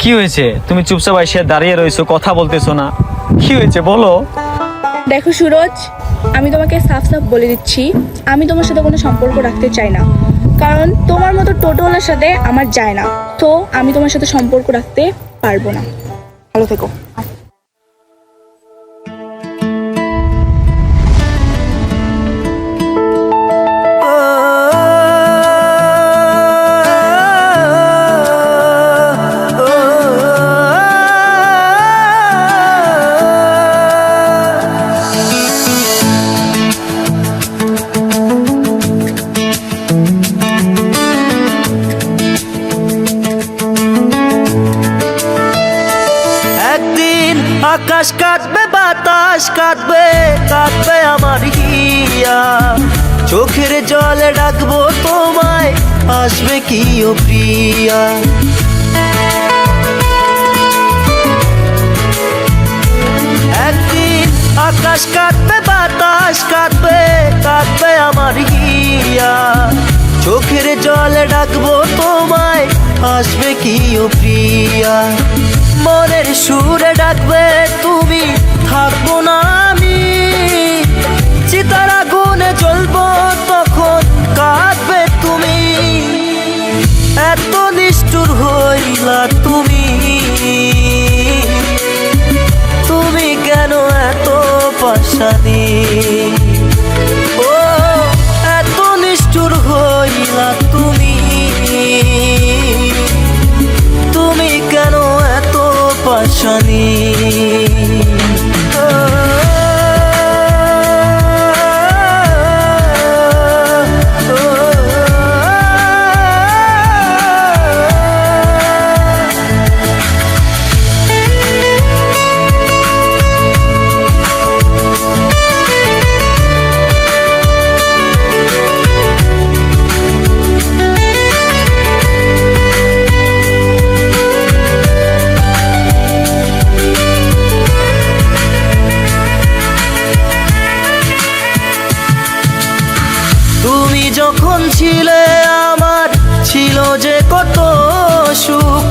কি হয়েছে? তুমি চুপচাপ এসে দাঁড়িয়ে রয়েছো, কথা বলতেছো না, কি হয়েছে বলো? দেখো সুরজ, আমি তোমাকে সাফ সাফ বলে দিচ্ছি, আমি তোমার সাথে কোনো সম্পর্ক রাখতে চাই না। কারণ তোমার মতো টোটোওয়ালার সাথে আমার যায় না। তো আমি তোমার সাথে সম্পর্ক রাখতে পারবো না। ভালো থেকো। একদিন আকাশ কাটবে, বাতাস কাটবে, কাটবে আমার হিয়া। চোখের জলে ডাকবো তোমায়, আসবে কি ও প্রিয়া। একদিন আকাশ কাটবে, বাতাস কাটবে, কাটবে আমার হিয়া। চোখের জলে ডাকবো তোমায়, আসবে কি ও প্রিয়া। মনের সুরে ডাকবে তুমি, থাকবো না আমি। চিতার আগুনে জ্বলবো তখন, কাঁদবে তুমি। এত নিষ্ঠুর হইলা তুমি, তুমি কেন এত পাশানি? ও এত নিষ্ঠুর হইলা তুমি, তুমি কেন এত পাশানি? তুমি যখন ছিলে আমার, ছিল যে কত সুখ।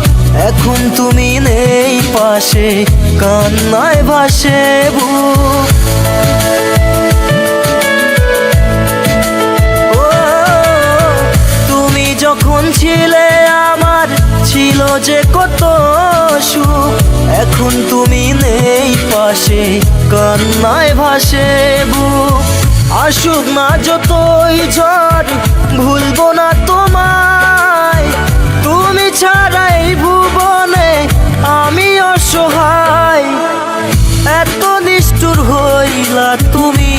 এখন তুমি নেই পাশে, কান্নায় ভাসে বুক। ও তুমি যখন ছিলে আমার, ছিল যে কত সুখ। এখন তুমি নেই পাশে, কান্নায় ভাসে বুক। আসুক না যতই ঝড়, ভুলবো না তোমায়। তুমি ছাড়াই ভুবনে আমি অসহায়। এত নিষ্ঠুর হইলা তুমি,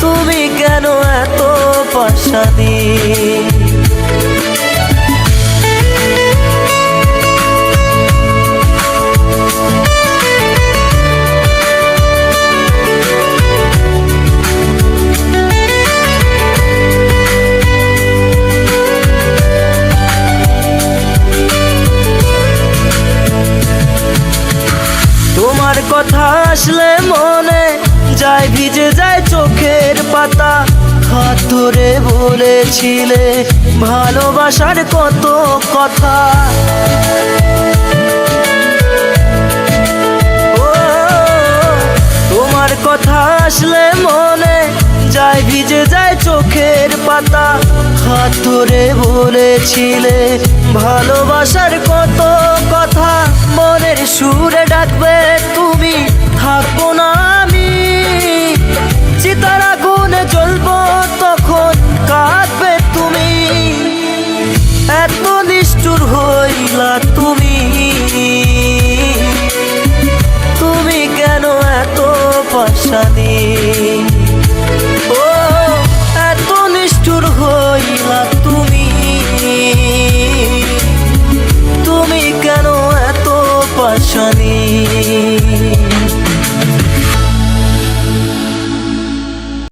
তুমি কেন এত পাশানি? তোমার কথা আসলে মনে যায়, ভিজে যায় চোখের পাতা। হাত ধরে বলেছিলে ভালোবাসার কত কথা। ও তোমার কথা আসলে মনে যায়, ভিজে যায় চোখের পাতা। হাত ধরে বলেছিলে ভালোবাসার কত কথা। মনের সুরে ডাকবে তুমি, থাকবো না আমি। চিতার আগুনে জ্বলবো তখন, কাঁদবে তুমি। এত নিষ্ঠুর হইলা তুমি,